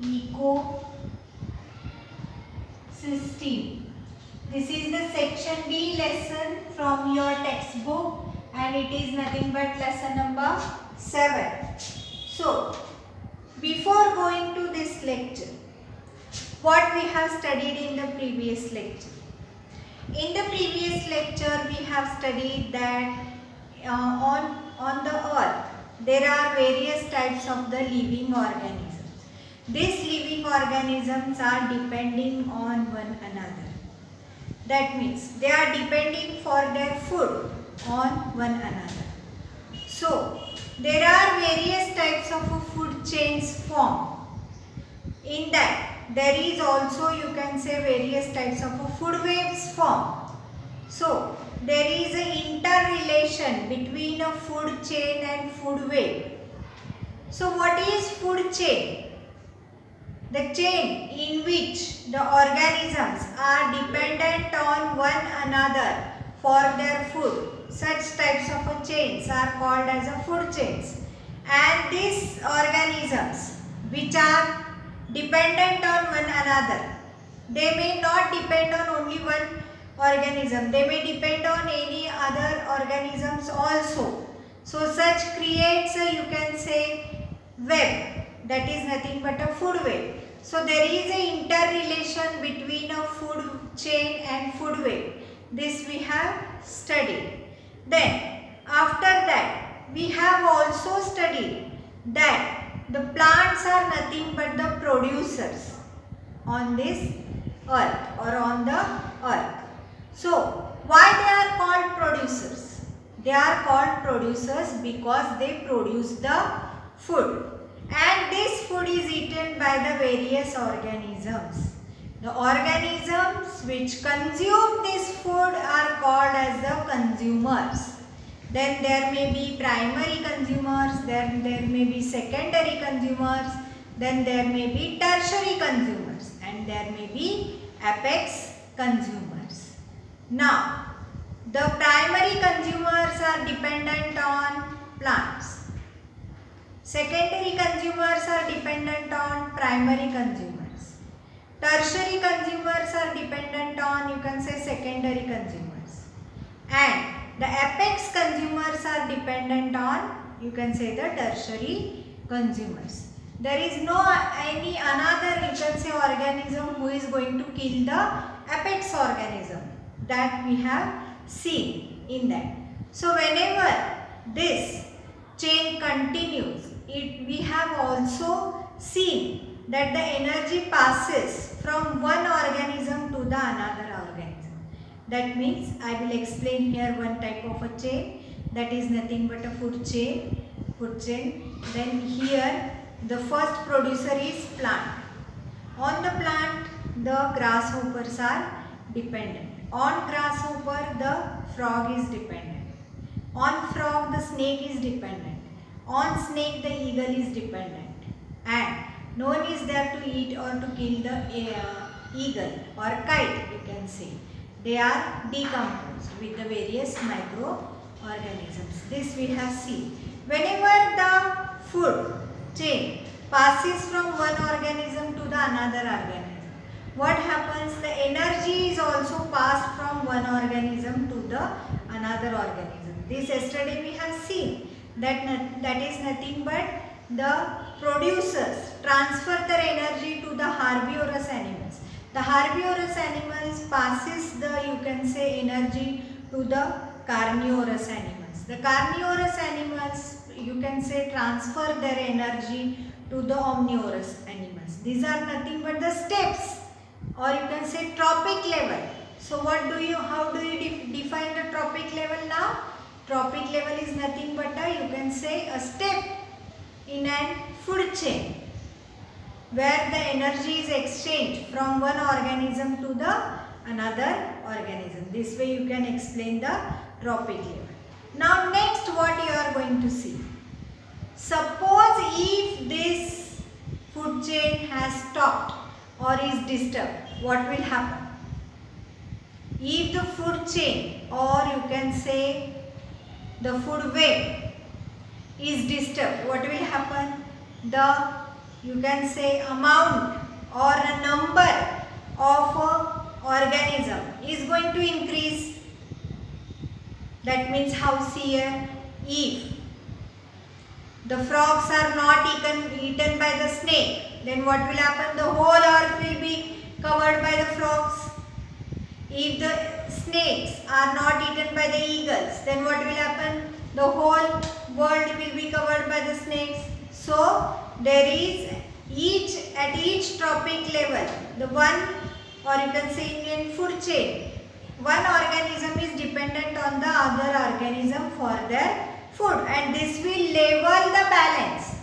ecosystem. This is the section B lesson from your textbook and it is nothing but lesson number 7. So, before going to this lecture, what we have studied in the previous lecture? In the previous lecture, we have studied that on the earth, there are various types of the living organisms. These living organisms are depending on one another. That means they are depending for their food on one another. So, there are various types of food chains formed. In that, there is also, you can say, various types of food webs formed. So, there is an interrelation between a food chain and food web. So, what is food chain? The chain in which the organisms are dependent on one another for their food. Such types of chains are called as a food chains. And these organisms which are dependent on one another, they may not depend on only one organism, they may depend on any other organisms also. So such creates a, you can say, web, that is nothing but a food web. So there is a interrelation between a food chain and food web. This we have studied. Then after that we have also studied that the plants are nothing but the producers on this earth or on the earth. So, why they are called producers? They are called producers because they produce the food. And this food is eaten by the various organisms. The organisms which consume this food are called as the consumers. Then there may be primary consumers, then there may be secondary consumers, then there may be tertiary consumers and there may be apex consumers. Now, the primary consumers are dependent on plants. Secondary consumers are dependent on primary consumers. Tertiary consumers are dependent on, you can say, secondary consumers. And the apex consumers are dependent on, you can say, the tertiary consumers. There is no any another, you can say, organism who is going to kill the apex organism. That we have seen in that. So whenever this chain continues, we have also seen that the energy passes from one organism to the another organism. That means I will explain here one type of a chain, that is nothing but a food chain. Then here the first producer is plant. On the plant the grasshoppers are dependent. On grasshopper the frog is dependent. On frog the snake is dependent. On snake the eagle is dependent. And no one is there to eat or to kill the eagle or kite, you can say. They are decomposed with the various microorganisms. This we have seen. Whenever the food chain passes from one organism to the another organism, what happens? The energy is also passed from one organism to the another organism. This yesterday we have seen that is nothing but the producers transfer their energy to the herbivorous animals. The herbivorous animals passes the, you can say, energy to the carnivorous animals. The carnivorous animals, you can say, transfer their energy to the omnivorous animals. These are nothing but the steps, or you can say tropic level. So how do you define the tropic level now? Tropic level is nothing but a, you can say, a step in a food chain where the energy is exchanged from one organism to the another organism. This way you can explain the tropic level. Now next what you are going to see. Suppose if this food chain has stopped or is disturbed, what will happen? If the food chain, or you can say the food web, is disturbed, what will happen? The you can say amount or a number of a organism is going to increase. That means house here. If the frogs are not eaten by the snake, then what will happen? The whole earth will be covered by the frogs. If the snakes are not eaten by the eagles, then what will happen? The whole world will be covered by the snakes. So there is at each tropic level, the one, or you can say in food chain, one organism is dependent on the other organism for their food, and this will level the balance.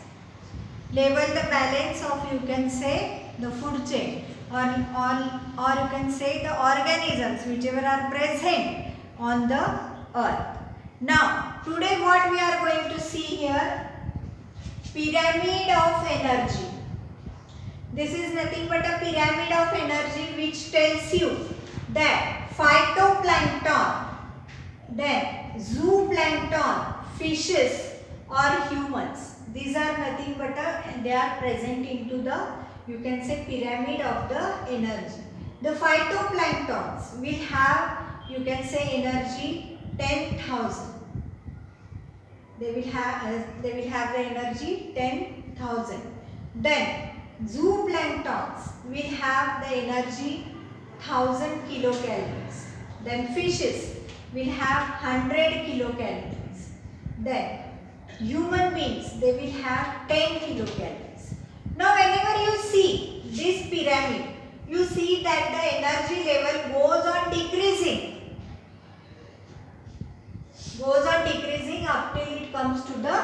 Level the balance of, you can say, the food chain, or you can say the organisms whichever are present on the earth. Now today what we are going to see here, pyramid of energy. This is nothing but a pyramid of energy which tells you that phytoplankton, then zooplankton, fishes or humans, these are nothing but they are present into the, you can say, pyramid of the energy. The phytoplanktons will have, you can say, energy 10,000. They will have the energy 10,000. Then zooplanktons will have the energy 1000 kilocalories. Then fishes will have 100 kilocalories. Then human beings, they will have 10 kilocalories. Now whenever you see this pyramid, you see that the energy level goes on decreasing. Goes on decreasing up till it comes to the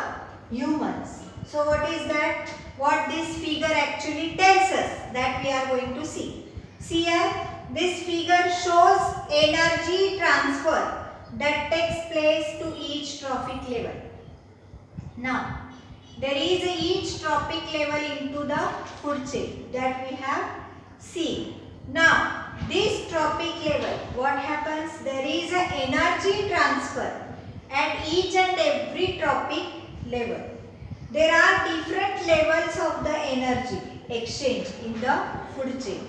humans. So what is that? What this figure actually tells us, that we are going to see. See here, this figure shows energy transfer that takes place to each trophic level. Now, there is each trophic level into the food chain that we have seen. Now, this trophic level, what happens? There is an energy transfer at each and every trophic level. There are different levels of the energy exchange in the food chain.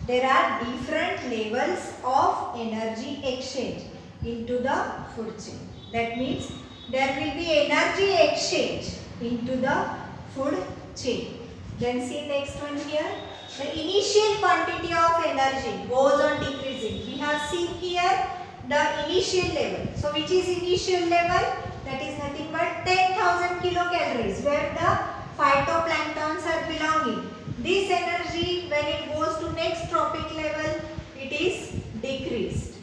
There are different levels of energy exchange into the food chain. That means there will be energy exchange into the food chain. Then see next one here. The initial quantity of energy goes on decreasing. We have seen here the initial level. So which is initial level? That is nothing but 10,000 kilocalories, where the phytoplanktons are belonging. This energy, when it goes to next trophic level, it is decreased.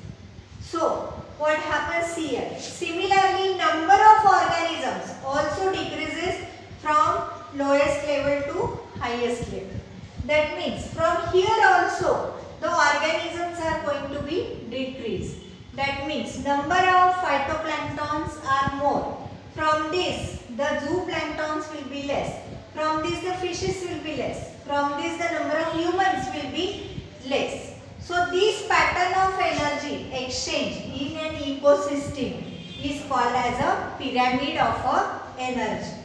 So what happens here? Similarly, number of organisms also decreases from lowest level to highest level. That means from here also the organisms are going to be decreased. That means number of phytoplanktons are more. From this the zooplanktons will be less. From this the fishes will be less. From this the number of humans will be less. So this pattern of energy exchange in an ecosystem is called as a pyramid of energy.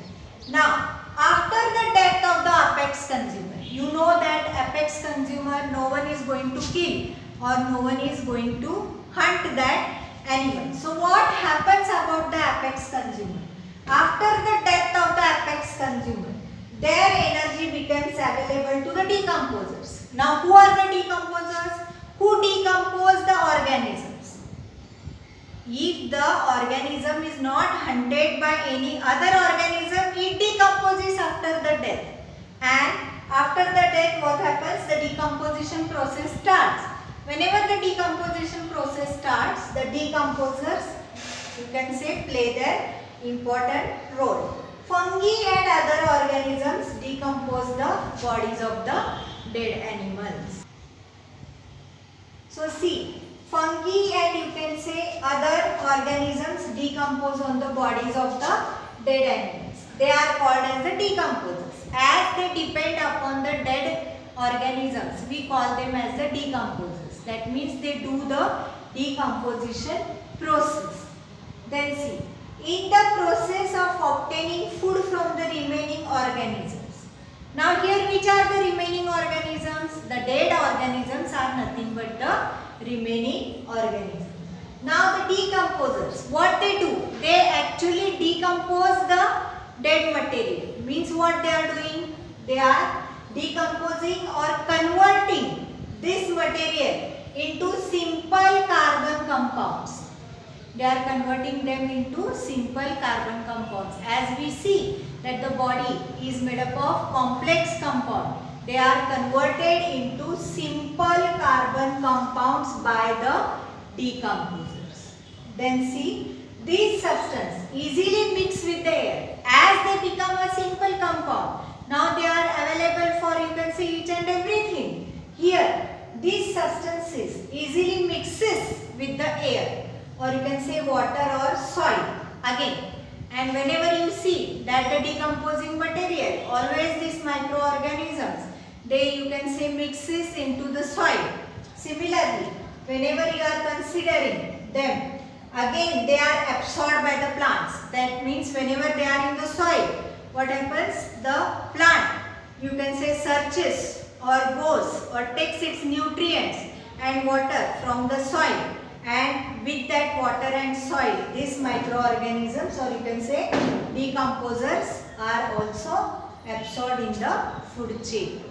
Now after the death of the apex consumer, you know that apex consumer, no one is going to kill or no one is going to hunt that animal. So what happens about the apex consumer? After the death of the apex consumer, their energy becomes available to the decomposers. Now who are the decomposers? Who decompose the organisms? If the organism is not hunted by any other organism, it decomposes after the death. And after the death, what happens? The decomposition process starts. Whenever the decomposition process starts, the decomposers, you can say, play their important role. Fungi and other organisms decompose the bodies of the dead animals. So see, fungi and you can say other organisms decompose on the bodies of the dead animals. They are called as the decomposers. As they depend upon the dead organisms, we call them as the decomposers. That means they do the decomposition process. Then see, in the process of obtaining food from the remaining organisms, Now here which are the remaining organisms? The dead organisms are nothing but the remaining organisms. Now the decomposers, what they do? They actually decompose the dead material. Means what they are doing? They are decomposing or converting this material into simple carbon compounds. They are converting them into simple carbon compounds. As we see that the body is made up of complex compound. They are converted into simple carbon compounds by the decomposers. Then see, these substances easily mix with the air as they become a simple compound. Now they are available for, you can see, each and everything. Here these substances easily mixes with the air, or you can say water or soil again. And whenever you see that the decomposing material, always these microorganisms, they, you can say, mixes into the soil. Similarly, whenever you are considering them, again they are absorbed by the plants. That means whenever they are in the soil, what happens? The plant, you can say, searches or goes or takes its nutrients and water from the soil, and with that water and soil, these microorganisms, or you can say decomposers, are also absorbed in the food chain.